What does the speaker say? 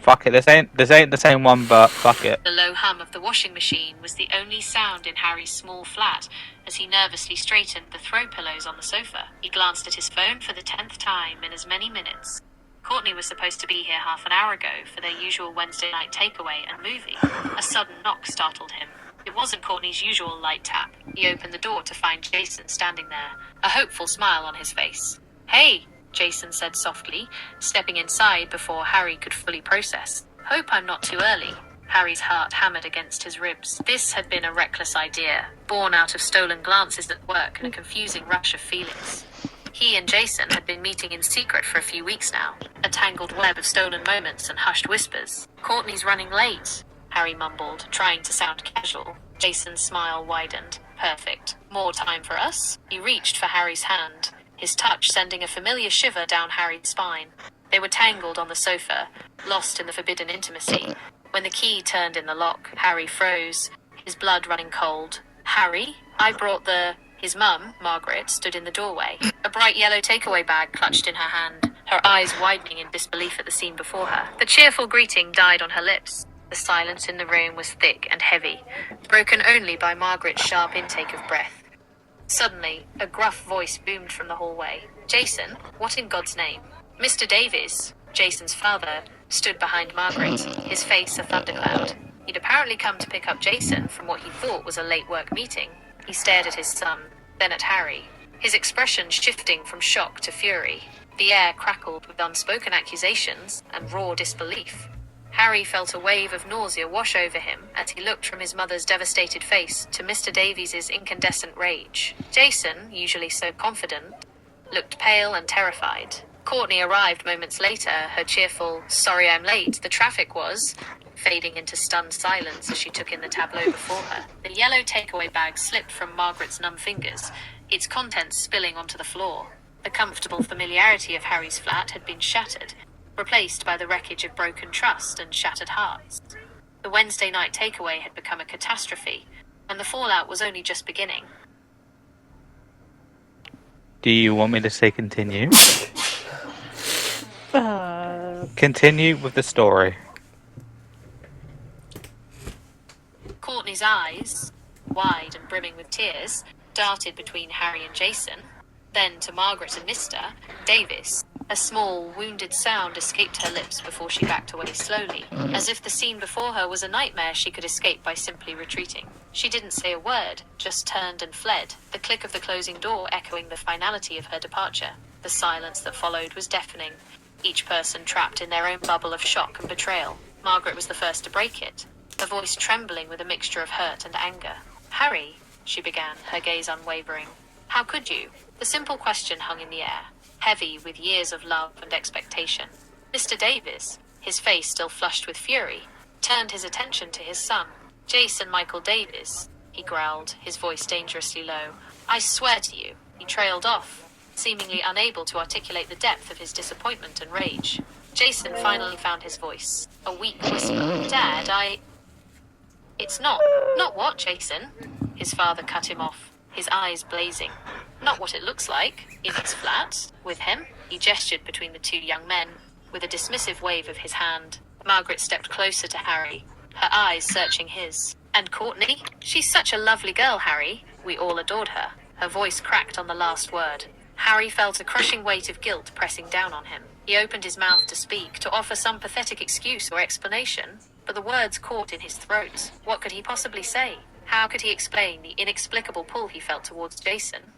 Fuck it, this ain't the same one, but fuck it. The low hum of the washing machine was the only sound in Harry's small flat as he nervously straightened the throw pillows on the sofa. He glanced at his phone for the 10th time in as many minutes. Courtney was supposed to be here half an hour ago for their usual Wednesday night takeaway and movie. A sudden knock startled him. It wasn't Courtney's usual light tap. He opened the door to find Jason standing there, a hopeful smile on his face. "Hey," Jason said softly, stepping inside before Harry could fully process. "Hope I'm not too early." Harry's heart hammered against his ribs. This had been a reckless idea, born out of stolen glances at work and a confusing rush of feelings. He and Jason had been meeting in secret for a few weeks now, a tangled web of stolen moments and hushed whispers. "Courtney's running late," Harry mumbled, trying to sound casual. Jason's smile widened. "Perfect. More time for us?" He reached for Harry's hand, his touch sending a familiar shiver down Harry's spine. They were tangled on the sofa, lost in the forbidden intimacy. When the key turned in the lock, Harry froze, his blood running cold. "Harry, I brought the..." His mum, Margaret, stood in the doorway, a bright yellow takeaway bag clutched in her hand, her eyes widening in disbelief at the scene before her. The cheerful greeting died on her lips. The silence in the room was thick and heavy, broken only by Margaret's sharp intake of breath. Suddenly, a gruff voice boomed from the hallway. "Jason, what in God's name?" "Mr. Davies," Jason's father, stood behind Margaret, his face a thundercloud. He'd apparently come to pick up Jason from what he thought was a late work meeting. He stared at his son, then at Harry, his expression shifting from shock to fury. The air crackled with unspoken accusations and raw disbelief. Harry felt a wave of nausea wash over him as he looked from his mother's devastated face to Mr. Davies's incandescent rage. Jason, usually so confident, looked pale and terrified. Courtney arrived moments later, her cheerful, "Sorry I'm late, the traffic was," fading into stunned silence as she took in the tableau before her. The yellow takeaway bag slipped from Margaret's numb fingers, its contents spilling onto the floor. The comfortable familiarity of Harry's flat had been shattered, replaced by the wreckage of broken trust and shattered hearts. The Wednesday night takeaway had become a catastrophe, and the fallout was only just beginning. Do you want me to say continue? Continue with the story. Courtney's eyes, wide and brimming with tears, darted between Harry and Jason, then to Margaret and Mr. Davies. A small, wounded sound escaped her lips before she backed away slowly, as if the scene before her was a nightmare she could escape by simply retreating. She didn't say a word, just turned and fled, the click of the closing door echoing the finality of her departure. The silence that followed was deafening, each person trapped in their own bubble of shock and betrayal. Margaret was the first to break it, her voice trembling with a mixture of hurt and anger. "Harry," she began, her gaze unwavering. "How could you?" The simple question hung in the air, heavy with years of love and expectation. Mr. Davies, his face still flushed with fury, turned his attention to his son. "Jason Michael Davies," he growled, his voice dangerously low. "I swear to you." He trailed off, seemingly unable to articulate the depth of his disappointment and rage. Jason finally found his voice, a weak whisper. "Dad, It's not what, Jason?" His father cut him off, his eyes blazing. "Not what it looks like, in his flat, with him." He gestured between the two young men, with a dismissive wave of his hand. Margaret stepped closer to Harry, her eyes searching his. "And Courtney? She's such a lovely girl, Harry. We all adored her." Her voice cracked on the last word. Harry felt a crushing weight of guilt pressing down on him. He opened his mouth to speak, to offer some pathetic excuse or explanation, but the words caught in his throat. What could he possibly say? How could he explain the inexplicable pull he felt towards Jason?